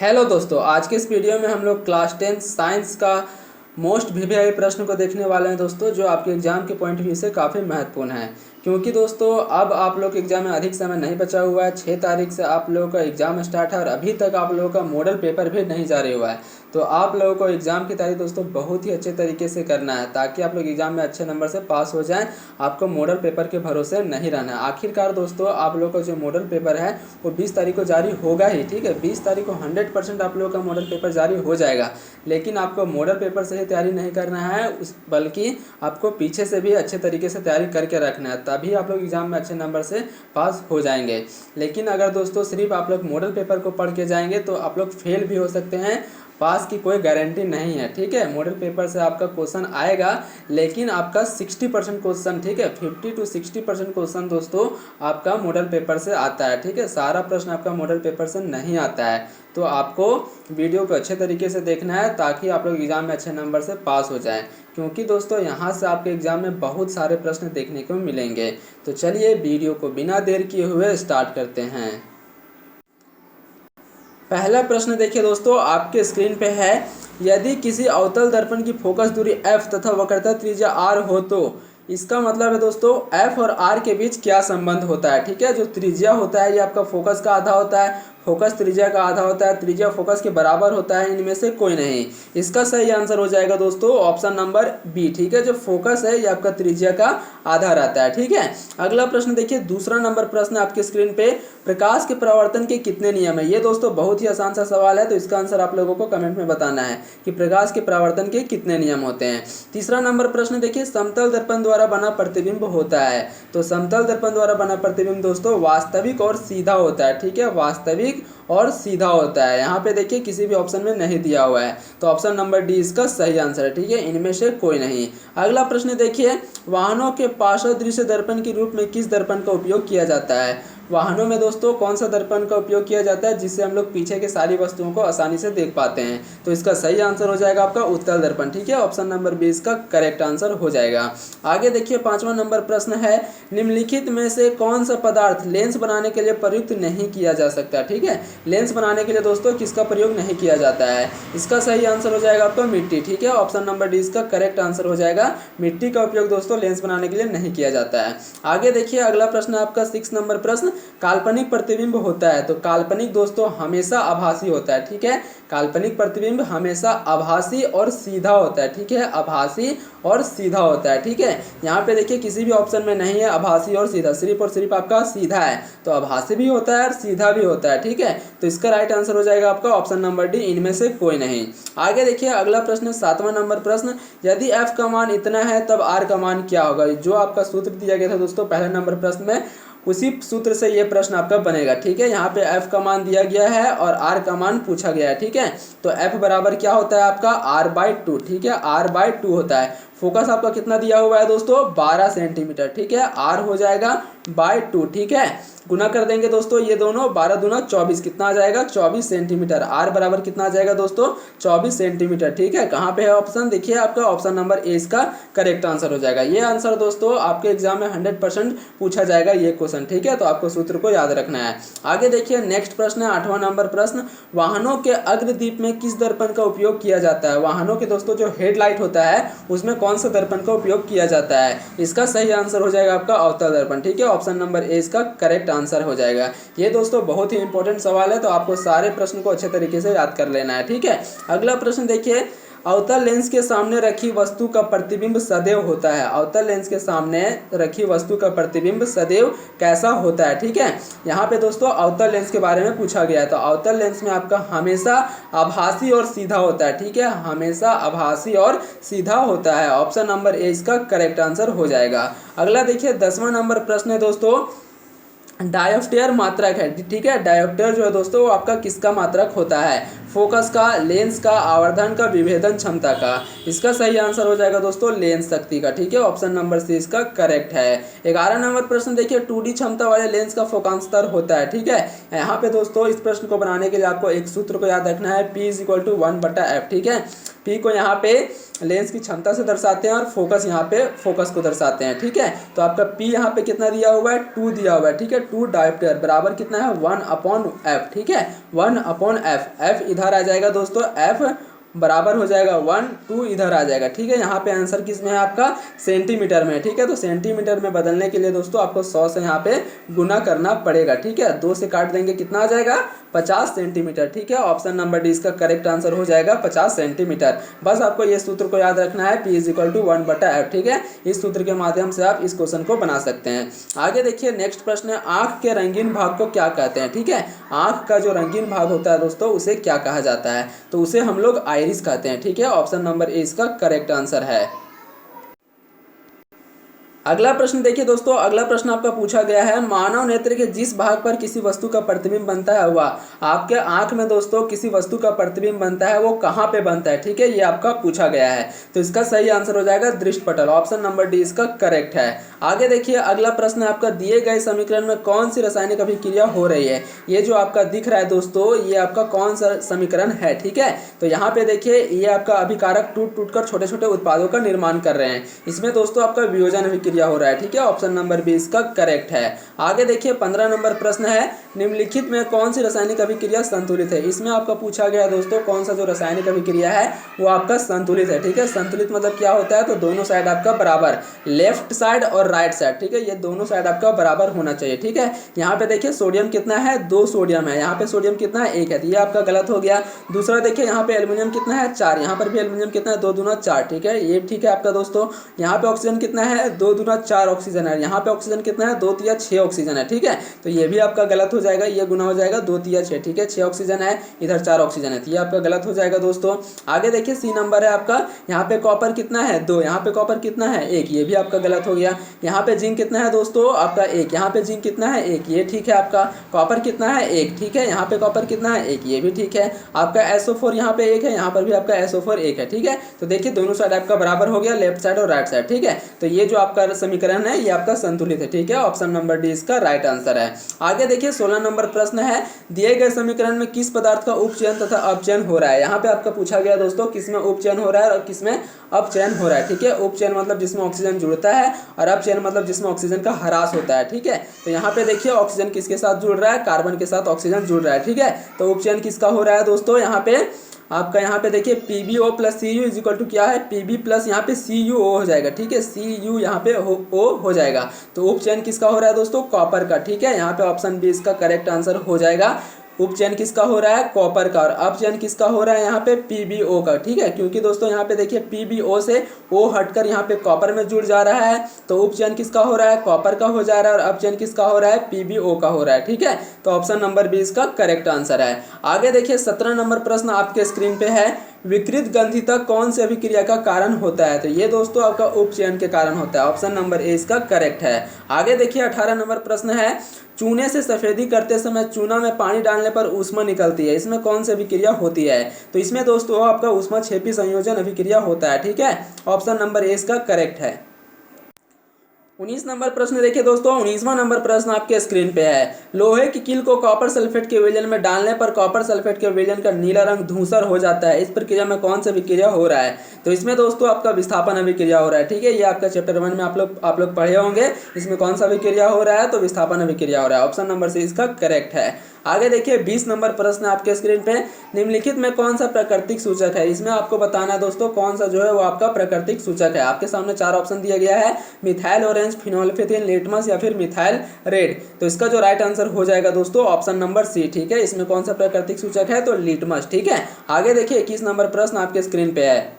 Hello दोस्तों, आज के इस वीडियो में हम लोग क्लास 10 साइंस का मोस्ट वीवीआई प्रश्न को देखने वाले हैं दोस्तों, जो आपके एग्जाम के पॉइंट ऑफ व्यू से काफ़ी महत्वपूर्ण है। क्योंकि दोस्तों अब आप लोग के एग्जाम में अधिक समय नहीं बचा हुआ है। 6 तारीख से आप लोगों का एग्जाम स्टार्ट है और अभी तक आप लोगों का मॉडल पेपर भी नहीं जारी हुआ है। तो आप लोगों को एग्ज़ाम की तैयारी दोस्तों बहुत ही अच्छे तरीके से करना है, ताकि आप लोग एग्ज़ाम में अच्छे नंबर से पास हो जाएं। आपको मॉडल पेपर के भरोसे नहीं रहना है। आखिरकार दोस्तों आप लोगों का जो मॉडल पेपर है वो 20 तारीख को जारी होगा ही, ठीक है। 20 तारीख को 100% आप लोगों का मॉडल पेपर जारी हो जाएगा। लेकिन आपको मॉडल पेपर से ही तैयारी नहीं करना है, बल्कि आपको पीछे से भी अच्छे तरीके से तैयारी करके रखना है, तभी आप लोग एग्ज़ाम में अच्छे नंबर से पास हो जाएंगे। लेकिन अगर दोस्तों सिर्फ आप लोग मॉडल पेपर को पढ़ के जाएंगे तो आप लोग फेल भी हो सकते हैं। पास की कोई गारंटी नहीं है, ठीक है। मॉडल पेपर से आपका क्वेश्चन आएगा, लेकिन आपका 60% क्वेश्चन, ठीक है, 50 to 60% क्वेश्चन दोस्तों आपका मॉडल पेपर से आता है, ठीक है। सारा प्रश्न आपका मॉडल पेपर से नहीं आता है। तो आपको वीडियो को अच्छे तरीके से देखना है, ताकि आप लोग एग्ज़ाम में अच्छे नंबर से पास हो जाएं। क्योंकि दोस्तों यहाँ से आपके एग्ज़ाम में बहुत सारे प्रश्न देखने को मिलेंगे। तो चलिए वीडियो को बिना देर किए हुए स्टार्ट करते हैं। पहला प्रश्न देखिए दोस्तों, आपके स्क्रीन पे है। यदि किसी अवतल दर्पण की फोकस दूरी f तथा वक्रता त्रिज्या r हो तो इसका मतलब है दोस्तों f और r के बीच क्या संबंध होता है, ठीक है। जो त्रिज्या होता है ये आपका फोकस का आधा होता है, फोकस त्रिज्या का आधा होता है, त्रिज्या फोकस के बराबर होता है, इनमें से कोई नहीं। इसका सही आंसर हो जाएगा दोस्तों ऑप्शन नंबर बी, ठीक है। जो फोकस है ये आपका त्रिज्या का आधा रहता है, ठीक है। अगला प्रश्न देखिए, दूसरा नंबर प्रश्न आपके स्क्रीन पे। प्रकाश के परावर्तन के कितने नियम है? ये दोस्तों बहुत ही आसान सा सवाल है, तो इसका आंसर आप लोगों को कमेंट में बताना है कि प्रकाश के परावर्तन के कितने नियम होते हैं। तीसरा नंबर प्रश्न देखिए, समतल दर्पण द्वारा बना प्रतिबिंब होता है। तो समतल दर्पण द्वारा बना प्रतिबिंब दोस्तों वास्तविक और सीधा होता है, ठीक है। वास्तविक और सीधा होता है। यहाँ पे देखिए किसी भी ऑप्शन में नहीं दिया हुआ है, तो ऑप्शन नंबर डी इसका सही आंसर है, ठीक है। इनमें से कोई नहीं। अगला प्रश्न देखिए, वाहनों के पार्श्व दृश्य दर्पण के रूप में किस दर्पण का उपयोग किया जाता है? वाहनों में दोस्तों कौन सा दर्पण का उपयोग किया जाता है जिससे हम लोग पीछे के सारी वस्तुओं को आसानी से देख पाते हैं? तो इसका सही आंसर हो जाएगा आपका उत्तल दर्पण, ठीक है। ऑप्शन नंबर बी इसका करेक्ट आंसर हो जाएगा। आगे देखिए, पांचवा नंबर प्रश्न है। निम्नलिखित में से कौन सा पदार्थ लेंस बनाने के लिए प्रयुक्त नहीं किया जा सकता, ठीक है। लेंस बनाने के लिए दोस्तों किसका प्रयोग नहीं किया जाता है? इसका सही आंसर हो जाएगा आपका मिट्टी, ठीक है। ऑप्शन नंबर डी इसका करेक्ट आंसर हो जाएगा। मिट्टी का उपयोग दोस्तों लेंस बनाने के लिए नहीं किया जाता है। आगे देखिए, अगला प्रश्न आपका 6 नंबर प्रश्न। काल्पनिक प्रतिबिंब होता है, तो काल्पनिक दोस्तों हमेशा आभासी होता है, ठीक है। काल्पनिक प्रतिबिंब हमेशा आभासी और सीधा होता है, ठीक है। आभासी और सीधा होता है, ठीक है। यहाँ पे देखिए किसी भी ऑप्शन में नहीं है आभासी और सीधा, सिर्फ और सिर्फ आपका सीधा है। तो आभासी भी होता है और सीधा भी होता है, ठीक है। तो इसका राइट आंसर हो जाएगा आपका ऑप्शन नंबर डी, इनमें से कोई नहीं। आगे देखिए, अगला प्रश्न 7वां नंबर प्रश्न। यदि f का मान इतना है तब r का मान क्या होगा? जो आपका सूत्र दिया गया था दोस्तों पहले नंबर प्रश्न में, उसी सूत्र से ये प्रश्न आपका बनेगा, ठीक है। यहाँ पे f का मान दिया गया है और r का मान पूछा गया है, ठीक है। तो f बराबर क्या होता है आपका r/2, ठीक है। r/2 होता है। फोकस आपका कितना दिया हुआ है दोस्तों 12 सेंटीमीटर, ठीक है। r हो जाएगा /2, ठीक है। गुना कर देंगे दोस्तों ये दोनों, 12 दूना 24, कितना आ जाएगा 24 सेंटीमीटर। r बराबर कितना आ जाएगा दोस्तों 24 सेंटीमीटर, ठीक है। कहाँ पे है ऑप्शन? देखिए आपका ऑप्शन नंबर ए इसका करेक्ट आंसर हो जाएगा। ये आंसर दोस्तों आपके एग्जाम में 100% पूछा जाएगा ये क्वेश्चन, ठीक है। तो आपको सूत्र को याद रखना है। आगे देखिए, नेक्स्ट प्रश्न है 8वां नंबर प्रश्न। वाहनों के अग्रदीप में किस दर्पण का उपयोग किया जाता है? वाहनों के दोस्तों जो हेडलाइट होता है उसमें कौन सा दर्पण का उपयोग किया जाता है? इसका सही आंसर हो जाएगा आपका अवतल दर्पण, ठीक है। ऑप्शन नंबर ए इसका करेक्ट आंसर हो जाएगा। ये दोस्तों बहुत ही इंपॉर्टेंट सवाल है, तो आपको सारे प्रश्न को अच्छे तरीके से याद कर लेना है, ठीक है। अगला प्रश्न देखिए, अवतल लेंस के सामने रखी वस्तु का प्रतिबिंब सदैव होता है। अवतल लेंस के सामने रखी वस्तु का प्रतिबिंब सदैव कैसा होता है, ठीक है। यहाँ पे दोस्तों अवतल लेंस के बारे में पूछा गया है। तो अवतल लेंस में आपका हमेशा आभासी और सीधा होता है, ठीक है। हमेशा आभासी और सीधा होता है। ऑप्शन नंबर ए इसका करेक्ट आंसर हो जाएगा। अगला देखिए, 10वां नंबर प्रश्न है दोस्तों। डायोप्टर मात्रक है, ठीक है। डायोप्टर जो है दोस्तों वो आपका किसका मात्रक होता है? फोकस का, लेंस का, आवर्धन का, विभेदन क्षमता का? इसका सही आंसर हो जाएगा दोस्तों लेंस शक्ति का, ठीक है। ऑप्शन नंबर सी इसका करेक्ट है। 11 नंबर प्रश्न देखिए, 2D क्षमता वाले लेंस का फोकांतर होता है, ठीक है। यहाँ पे दोस्तों इस प्रश्न को बनाने के लिए आपको एक सूत्र को याद रखना है, P = 1/f, ठीक है। P पी को यहाँ पे लेंस की क्षमता से दर्शाते हैं और फोकस यहाँ पे फोकस को दर्शाते हैं। ठीक है, तो आपका पी यहाँ पे कितना दिया हुआ है, 2 दिया हुआ है। ठीक है, 2 डायोप्टर बराबर कितना है, 1/f। ठीक है, 1/f। f इधर आ जाएगा दोस्तों, f बराबर हो जाएगा 1, 2 इधर आ जाएगा। ठीक है, यहाँ पे आंसर किस में है आपका, सेंटीमीटर में। ठीक है, तो सेंटीमीटर में बदलने के लिए दोस्तों आपको 100 से यहाँ पे गुना करना पड़ेगा। ठीक है, 2 से काट देंगे, कितना आ जाएगा, 50 सेंटीमीटर। ठीक है, ऑप्शन नंबर डी इसका करेक्ट आंसर हो जाएगा 50 सेंटीमीटर। बस आपको ये सूत्र को याद रखना है, P = 1/f। ठीक है, इस सूत्र के माध्यम से आप इस क्वेश्चन को बना सकते हैं। आगे देखिए नेक्स्ट प्रश्न है, आँख के रंगीन भाग को क्या कहते हैं। ठीक है, आँख का जो रंगीन भाग होता है दोस्तों उसे क्या कहा जाता है, तो उसे हम लोग आइरिस कहते हैं। ठीक है, ऑप्शन नंबर ए इसका करेक्ट आंसर है। अगला प्रश्न देखिए दोस्तों, अगला प्रश्न आपका पूछा गया है, मानव नेत्र के जिस भाग पर किसी वस्तु का प्रतिबिंब बनता है वह, आपके आंख में दोस्तों किसी वस्तु का प्रतिबिंब बनता है वो कहाँ पे बनता है। ठीक है, ये आपका पूछा गया है, तो इसका सही आंसर हो जाएगा दृष्टिपटल। ऑप्शन नंबर डी इसका करेक्ट है। आगे देखिए अगला प्रश्न आपका, दिए गए समीकरण में कौन सी रासायनिक अभिक्रिया हो रही है। ये जो आपका दिख रहा है दोस्तों, ये आपका कौन सा समीकरण है। ठीक है, तो यहाँ पे देखिए ये आपका अभिकारक टूट कर छोटे छोटे उत्पादों का निर्माण कर रहे हैं। इसमें दोस्तों आपका वियोजन अभिक्रिया हो रहा है। ठीक है, ऑप्शन नंबर बी इसका करेक्ट है। आगे देखिए 15 नंबर प्रश्न है, निम्नलिखित में कौन सी रासायनिक अभिक्रिया संतुलित है। इसमें आपका पूछा गया दोस्तों कौन सा जो रासायनिक अभिक्रिया है वो आपका संतुलित है। ठीक है, संतुलित मतलब क्या होता है, तो दोनों साइड आपका बराबर, लेफ्ट साइड और राइट साइड। ठीक है, ये दोनों साइड आपका बराबर होना चाहिए। ठीक है, यहाँ पे देखिए सोडियम कितना है, 2 सोडियम है, यहाँ पे सोडियम कितना है, 1 है, तो ये आपका गलत हो गया। दूसरा देखिए यहाँ पे एल्यूमिनियम कितना है, 4, यहाँ पर भी एल्यूमिनियम कितना है, 2 दूना 4। ठीक है, ये ठीक है आपका दोस्तों। यहाँ पे ऑक्सीजन कितना है, 2 दूना 4 ऑक्सीजन है। यहाँ पे ऑक्सीजन कितना है, 2 तिया 6 ऑक्सीजन है। ठीक है, तो ये भी आपका गलत हो जाएगा, ये गुना हो जाएगा 2 तिया 6। ठीक है, 6 ऑक्सीजन है, इधर 4 ऑक्सीजन है, तो ये आपका गलत हो जाएगा दोस्तों। आगे देखिए सी नंबर है आपका, यहाँ पे कॉपर कितना है, 2, यहाँ पे कॉपर कितना है, 1, ये भी आपका गलत हो गया। यहाँ पे जिंक कितना है दोस्तों आपका, 1, यहाँ पे जिंक कितना है, 1, ये ठीक है आपका। कॉपर कितना है, 1, ठीक है, यहाँ पे कॉपर कितना है, 1, ये भी ठीक है आपका। SO4 यहाँ पे 1 है, यहाँ पर भी आपका SO4 1 है। ठीक है, तो देखिए दोनों साइड आपका बराबर हो गया, लेफ्ट साइड और राइट साइड। ठीक है, तो ये जो आपका समीकरण है ये आपका संतुलित है। ठीक है, ऑप्शन नंबर डी इसका राइट आंसर है। आगे देखिए 16 नंबर प्रश्न है, दिए गए समीकरण में किस पदार्थ का उपचयन तथा अपचयन हो रहा है। यहाँ पे आपका पूछा गया दोस्तों किसमें उपचयन हो रहा है और किसमें अपचयन हो रहा है। ठीक है, उपचयन मतलब जिसमें ऑक्सीजन जुड़ता है और अपचयन मतलब जिसमें ऑक्सीजन का ह्रास होता है। ठीक है, तो यहाँ पे देखिए ऑक्सीजन किसके साथ जुड़ रहा है, कार्बन के साथ ऑक्सीजन जुड़ रहा है। ठीक है, तो उपचयन किसका हो रहा है दोस्तों, यहाँ पे आपका यहाँ पे देखिए PbO + Cu इक्वल टू क्या है, Pb प्लस यहाँ पे CuO हो जाएगा। ठीक है, Cu यहाँ पे O हो जाएगा, तो उपचयन किसका हो रहा है दोस्तों, कॉपर का। ठीक है, यहाँ पे ऑप्शन बी इसका करेक्ट आंसर हो जाएगा। उपचयन किसका हो रहा है, कॉपर का, और अपचयन किसका हो रहा है यहाँ पे, PbO का। ठीक है, क्योंकि दोस्तों यहाँ पे देखिए PbO से O हटकर यहाँ पे कॉपर में जुड़ जा रहा है, तो उपचयन किसका हो रहा है, कॉपर का हो जा रहा है, और अपचयन किसका हो रहा है, PbO का हो रहा है। ठीक है, तो ऑप्शन नंबर बी इसका करेक्ट आंसर है। आगे देखिए 17 नंबर प्रश्न आपके स्क्रीन पे है, विकृत गंधिता कौन सी अभिक्रिया का कारण होता है, तो ये दोस्तों आपका उपचयन के कारण होता है। ऑप्शन नंबर ए इसका करेक्ट है। आगे देखिए 18 नंबर प्रश्न है, चूने से सफेदी करते समय चूना में पानी डालने पर ऊष्मा निकलती है, इसमें कौन सी अभिक्रिया होती है, तो इसमें दोस्तों आपका ऊष्मा-क्षेपी संयोजन अभिक्रिया होता है। ठीक है, ऑप्शन नंबर ए इसका करेक्ट है। 19 नंबर प्रश्न देखिए दोस्तों, 19वां नंबर प्रश्न आपके स्क्रीन पे है, लोहे की कील को कॉपर सल्फेट के विलयन में डालने पर कॉपर सल्फेट के विलयन का नीला रंग धूसर हो जाता है, इस प्रक्रिया में कौन सी अभिक्रिया हो रहा है, तो इसमें दोस्तों आपका विस्थापन अभिक्रिया हो रहा है। ठीक है, ये आपका चैप्टर 1 में आप लोग पढ़े होंगे, इसमें कौन सा अभिक्रिया हो रहा है, तो विस्थापन अभिक्रिया हो रहा है। ऑप्शन नंबर सी इसका करेक्ट है। आगे देखिए 20 नंबर प्रश्न आपके स्क्रीन पे, निम्नलिखित में कौन सा प्राकृतिक सूचक है, इसमें आपको बताना है दोस्तों कौन सा जो है वो आपका प्राकृतिक सूचक है। आपके सामने 4 ऑप्शन दिया गया है, मिथाइल ऑरेंज, फिनोल्फिथिन, लिटमस या फिर मिथाइल रेड, तो इसका जो राइट आंसर हो जाएगा दोस्तों ऑप्शन नंबर सी। ठीक है, इसमें कौन सा प्राकृतिक सूचक है, तो लिटमस। ठीक है, आगे देखिए 21 नंबर प्रश्न आपके स्क्रीन पे है।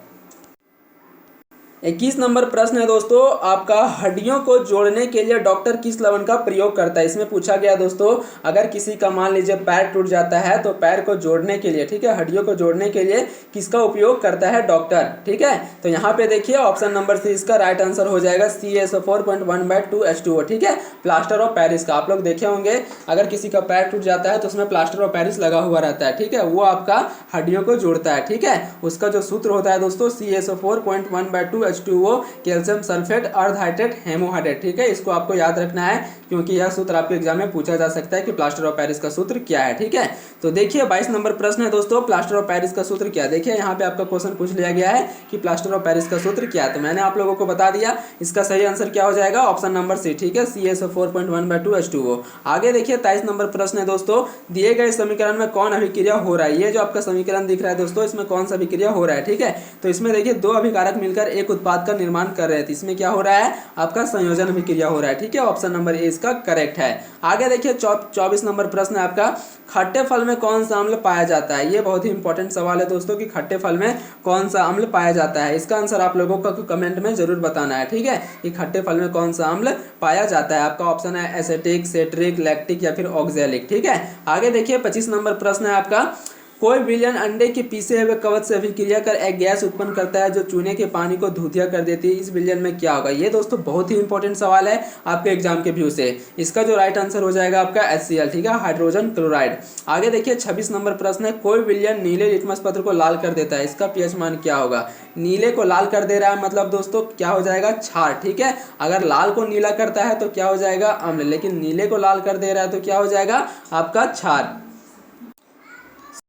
21 नंबर प्रश्न है दोस्तों आपका, हड्डियों को जोड़ने के लिए डॉक्टर किस लवण का प्रयोग करता है, इसमें पूछा गया दोस्तों अगर किसी का मान लीजिए पैर टूट जाता है तो पैर को जोड़ने के लिए, ठीक है, हड्डियों को जोड़ने के लिए किसका उपयोग करता है, डॉक्टर। ठीक है, तो यहाँ पे देखिए ऑप्शन नंबर सी इसका राइट आंसर हो जाएगा CaSO4.1/2H2O। ठीक है, प्लास्टर ऑफ पेरिस का आप लोग देखे होंगे, अगर किसी का पैर टूट जाता है तो उसमें प्लास्टर ऑफ पेरिस लगा हुआ रहता है। ठीक है, वो आपका हड्डियों को जोड़ता है। ठीक है, उसका जो सूत्र होता है दोस्तों CaSO4.1/2 H2O, कैल्शियम सल्फेट, अर्ध हाइड्रेट, हेमोहाइड्रेट। ठीक है, इसको आपको याद रखना है क्योंकि यह सूत्र आपके एग्जाम में पूछा जा सकता है कि प्लास्टर ऑफ पेरिस का सूत्र क्या है। ठीक है, तो देखिए 22 नंबर प्रश्न है दोस्तों, प्लास्टर ऑफ पेरिस का सूत्र क्या है। देखिए यहाँ पे आपका क्वेश्चन पूछ लिया गया है कि प्लास्टर ऑफ पेरिस का सूत्र क्या है, तो मैंने आप लोगों को बता दिया। इसका सही आंसर क्या हो जाएगा, ऑप्शन नंबर सी। ठीक है, CaSO4.1/2H2O। आगे देखिए 23 नंबर प्रश्न है दोस्तों, दिए गए समीकरण में कौन अभिक्रिया हो रहा है। ये जो आपका समीकरण दिख रहा है दोस्तों, इसमें कौन सा अभिक्रिया हो रहा है। ठीक है, तो इसमें देखिए दो अभिकारक मिलकर एक उत्पाद का निर्माण कर रहे थे, इसमें क्या हो रहा है, आपका संयोजन अभिक्रिया हो रहा है। ठीक है, ऑप्शन नंबर ए इसका करेक्ट है। आगे देखिए 24 नंबर प्रश्न है आपका, खट्टे फल में कौन सा अम्ल पाया जाता है। ये बहुत ही इंपॉर्टेंट सवाल है दोस्तों कि खट्टे फल में कौन सा अम्ल पाया जाता है। इसका आंसर आप लोगों को कमेंट में जरूर बताना है। ठीक है, कि खट्टे फल में कौन सा अम्ल पाया जाता है। आपका ऑप्शन है एसिटिक, सेट्रिक, लैक्टिक या फिर ऑक्सैलिक। ठीक है, आगे देखिए 25 नंबर प्रश्न है आपका, कोई विलयन अंडे के पीसे हुए कवच से अभिक्रिया कर एक गैस उत्पन्न करता है जो चूने के पानी को धूतिया कर देती है, इस विलयन में क्या होगा। ये दोस्तों बहुत ही इंपॉर्टेंट सवाल है आपके एग्जाम के व्यू से। इसका जो राइट आंसर हो जाएगा आपका HCl। ठीक है, हाइड्रोजन क्लोराइड। आगे देखिए 26 नंबर प्रश्न है, कोई विलयन नीले लिटमस पत्र को लाल कर देता है, इसका pH मान क्या होगा। नीले को लाल कर दे रहा है मतलब दोस्तों क्या हो जाएगा, क्षार। ठीक है, अगर लाल को नीला करता है तो क्या हो जाएगा, अम्ल, लेकिन नीले को लाल कर दे रहा है तो क्या हो जाएगा आपका क्षार।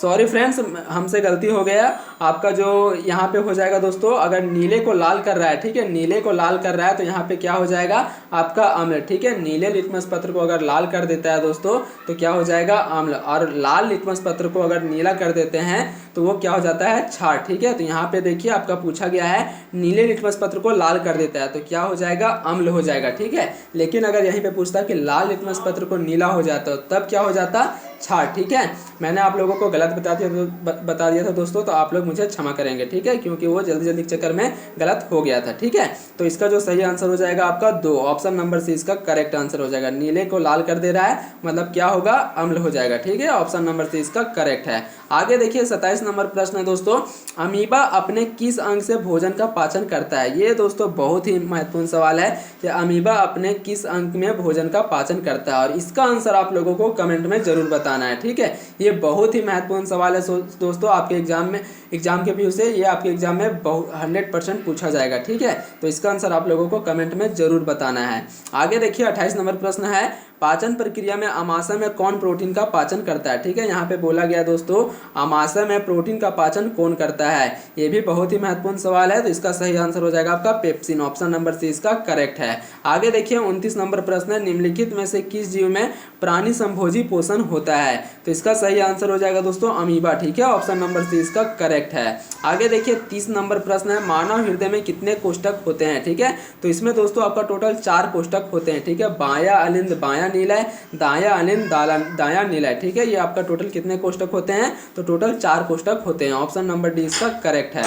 सॉरी फ्रेंड्स, हमसे गलती हो गया। आपका जो यहाँ पे हो जाएगा दोस्तों, अगर नीले को लाल कर रहा है, ठीक है, नीले को लाल कर रहा है तो यहाँ पे क्या हो जाएगा आपका अम्ल। ठीक है, नीले लिटमस पत्र को अगर लाल कर देता है दोस्तों तो क्या हो जाएगा अम्ल, और लाल लिटमस पत्र को अगर नीला कर देते हैं तो वो क्या हो जाता है क्षार। ठीक है, तो यहाँ पे देखिए आपका पूछा गया है नीले लिटमस पत्र को लाल कर देता है तो क्या हो जाएगा अम्ल हो जाएगा। ठीक है, लेकिन अगर यहीं पे पूछता कि लाल लिटमस पत्र को नीला हो जाता तब क्या हो जाता क्षार। ठीक है, मैंने आप लोगों को गलत बता दिया था दोस्तों, तो आप लोग मुझे क्षमा करेंगे। ठीक है, क्योंकि वो जल्दी जल्दी के चक्कर में गलत हो गया था। ठीक है, तो इसका जो सही आंसर हो जाएगा आपका 2, ऑप्शन नंबर सी इसका करेक्ट आंसर हो जाएगा। नीले को लाल कर दे रहा है मतलब क्या होगा, अम्ल हो जाएगा। ठीक है, ऑप्शन नंबर सी इसका करेक्ट है। आगे देखिए 27 नंबर प्रश्न है दोस्तों, अमीबा अपने किस अंग से भोजन का पाचन करता है। ये दोस्तों बहुत ही महत्वपूर्ण सवाल है कि अमीबा अपने किस अंग में भोजन का पाचन करता है, और इसका आंसर आप लोगों को कमेंट में जरूर बताना है। ठीक है, ये बहुत ही महत्वपूर्ण सवाल है दोस्तों आपके एग्जाम के व्यू से, ये आपके एग्जाम में 100% पूछा जाएगा। ठीक है, तो इसका आंसर आप लोगों को कमेंट में जरूर बताना है। आगे देखिए 28 नंबर प्रश्न है, पाचन प्रक्रिया में आमाशय में कौन प्रोटीन का पाचन करता है। ठीक है, यहाँ पे बोला गया दोस्तों आमाशय में प्रोटीन का पाचन कौन करता है, ये भी बहुत ही महत्वपूर्ण सवाल है। तो इसका सही आंसर हो जाएगा आपका पेप्सिन, ऑप्शन नंबर सी इसका करेक्ट है। आगे देखिए 29 नंबर प्रश्न है, निम्नलिखित में से किस जीव में प्राणी संभोजी पोषण होता है। तो इसका सही आंसर हो जाएगा दोस्तों अमीबा। ठीक है, ऑप्शन नंबर सी इसका करेक्ट है। आगे देखिए 30 नंबर प्रश्न है, मानव हृदय में कितने कोष्ठक होते हैं। ठीक है, तो इसमें दोस्तों आपका टोटल 4 कोष्ठक होते हैं। ठीक है, बायां अलिंद बायां नीलय, दायां अलिंद दायां नीलय। ठीक है, ये आपका टोटल कितने कोष्ठक होते हैं, तो टोटल 4 कोष्ठक होते हैं। ऑप्शन नंबर डी इसका करेक्ट है।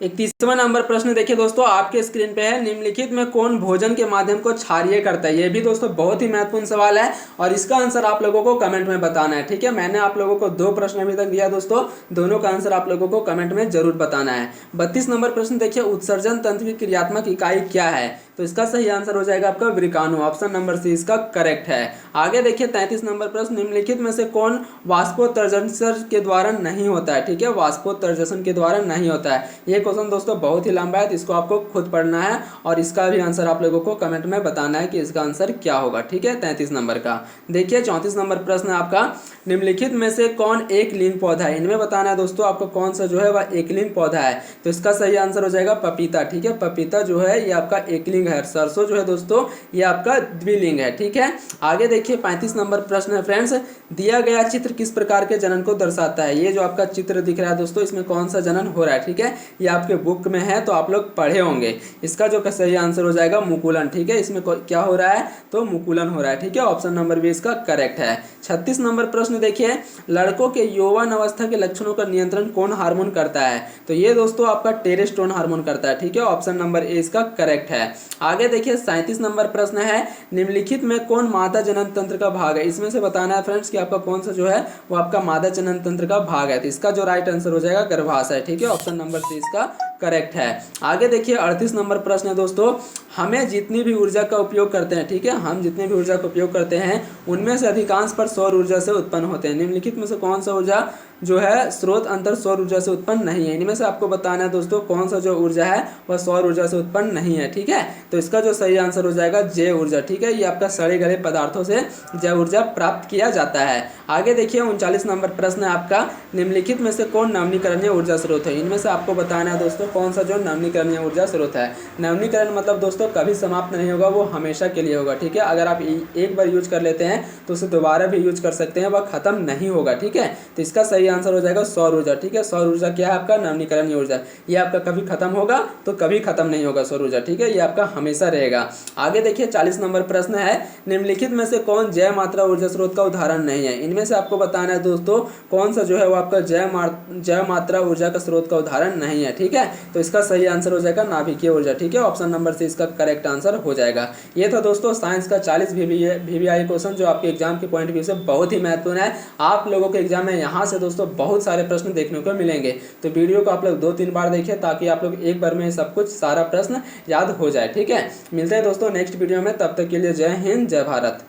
31वां नंबर प्रश्न देखिए दोस्तों आपके स्क्रीन पे है, निम्नलिखित में कौन भोजन के माध्यम को क्षारीय करता है। ये भी दोस्तों बहुत ही महत्वपूर्ण सवाल है और इसका आंसर आप लोगों को कमेंट में बताना है। ठीक है, मैंने आप लोगों को 2 प्रश्न अभी तक दिया दोस्तों, दोनों का आंसर आप लोगों को कमेंट में जरूर बताना है। 32 नंबर प्रश्न देखिए, उत्सर्जन तंत्र की क्रियात्मक इकाई क्या है। तो इसका सही आंसर हो जाएगा आपका विरकाणु, ऑप्शन नंबर सी इसका करेक्ट है। आगे देखिए 33 नंबर प्रश्न, निम्नलिखित में से कौन वाष्पोत्सर्जन के द्वारा नहीं होता है। ठीक है, वाष्पोत्सर्जन के द्वारा नहीं होता है। ये क्वेश्चन दोस्तों बहुत ही लंबा है, तो इसको आपको खुद पढ़ना है और इसका भी आंसर आप लोगों को कमेंट में बताना है कि इसका आंसर क्या होगा। ठीक है, 33 नंबर का। देखिए 34 नंबर प्रश्न आपका, निम्नलिखित में से कौन एक लिंग पौधा है। इनमें बताना है दोस्तों आपको कौन सा जो है वह एक लिंग पौधा है। तो इसका सही आंसर हो जाएगा पपीता। ठीक है, पपीता जो है ये आपका एक लिंग है। सरसों जो है दोस्तों ये आपका द्विलिंग है। ठीक है, आगे देखिए 35 नंबर प्रश्न है फ्रेंड्स, दिया गया चित्र किस प्रकार के जनन को दर्शाता है। ये जो आपका चित्र दिख रहा है दोस्तों, इसमें कौन सा जनन हो रहा है। ठीक है, ये आपके बुक में है तो आप लोग पढ़े होंगे। इसका जो सही आंसर हो जाएगा मुकुलन। ठीक है, इसमें क्या हो रहा है, तो मुकुलन हो रहा है। ठीक है, ऑप्शन नंबर बी इसका करेक्ट है। 36 नंबर प्रश्न देखिए, लड़कों के यौवन अवस्था के लक्षणों का नियंत्रण कौन हार्मोन करता है। तो ये दोस्तों आपका टेस्टोस्टेरोन हार्मोन करता है। ठीक है, ऑप्शन नंबर ए इसका करेक्ट है। आगे देखिए 37 नंबर प्रश्न है, निम्नलिखित में कौन मादा जनन तंत्र का भाग है। इसमें से बताना है फ्रेंड्स कि आपका कौन सा जो है वो आपका मादा जनन तंत्र का भाग है। तो इसका जो राइट आंसर हो जाएगा गर्भाशय। ठीक है, ऑप्शन नंबर सी इसका करेक्ट है। आगे देखिए 38 नंबर प्रश्न है दोस्तों, हमें जितनी भी ऊर्जा का उपयोग करते हैं, ठीक है, हम जितनी भी ऊर्जा का उपयोग करते हैं उनमें से अधिकांश पर सौर ऊर्जा से उत्पन्न होते हैं। निम्नलिखित में से कौन सा ऊर्जा जो है स्रोत अंतर सौर ऊर्जा से उत्पन्न नहीं है। इनमें से आपको बताना है दोस्तों कौन सा जो ऊर्जा है वह सौर ऊर्जा से उत्पन्न नहीं है। ठीक है, तो इसका जो सही आंसर हो जाएगा जैव ऊर्जा। ठीक है, ये आपका सड़े गले पदार्थों से जैव ऊर्जा प्राप्त किया जाता है। आगे देखिए 39 नंबर प्रश्न है आपका, निम्नलिखित में से कौन नवीनीकरणीय ऊर्जा स्रोत है। इनमें से आपको बताना है दोस्तों कौन सा जो नवीनीकरणीय ऊर्जा स्रोत है। नवीनीकरण मतलब दोस्तों कभी समाप्त नहीं होगा, वो हमेशा के लिए होगा। ठीक है, अगर आप एक बार यूज कर लेते हैं तो उसे दोबारा भी यूज कर सकते हैं, वह खत्म नहीं होगा। ठीक है, तो इसका सही आंसर हो जाएगा सौर ऊर्जा। ठीक है, सौर ऊर्जा क्या है आपका नवीनीकरणीय ऊर्जा, ये आपका कभी खत्म होगा तो कभी खत्म नहीं होगा सौर ऊर्जा। ठीक है, ये आपका हमेशा रहेगा। आगे देखिए 40 नंबर प्रश्न है, निम्नलिखित में से कौन जैव मात्रा ऊर्जा स्रोत का उदाहरण नहीं है। इनमें से आपको बताना है दोस्तों कौन सा जो है वो आपका जैव मात्रा ऊर्जा का स्रोत का उदाहरण नहीं है। ठीक है, तो इसका सही आंसर हो जाएगा नाभिकीय ऊर्जा। ठीक है, ऑप्शन नंबर से इसका करेक्ट आंसर हो जाएगा। ये था दोस्तों साइंस का 40 VVI क्वेश्चन जो आपके एग्जाम के पॉइंट ऑफ व्यू से बहुत ही महत्वपूर्ण है। आप लोगों के एग्जाम में यहाँ से दोस्तों बहुत सारे प्रश्न देखने को मिलेंगे, तो वीडियो को आप लोग 2-3 बार देखिए ताकि आप लोग एक बार में सब कुछ सारा प्रश्न याद हो जाए। ठीक है, मिलते हैं दोस्तों नेक्स्ट वीडियो में, तब तक के लिए जय हिंद जय भारत।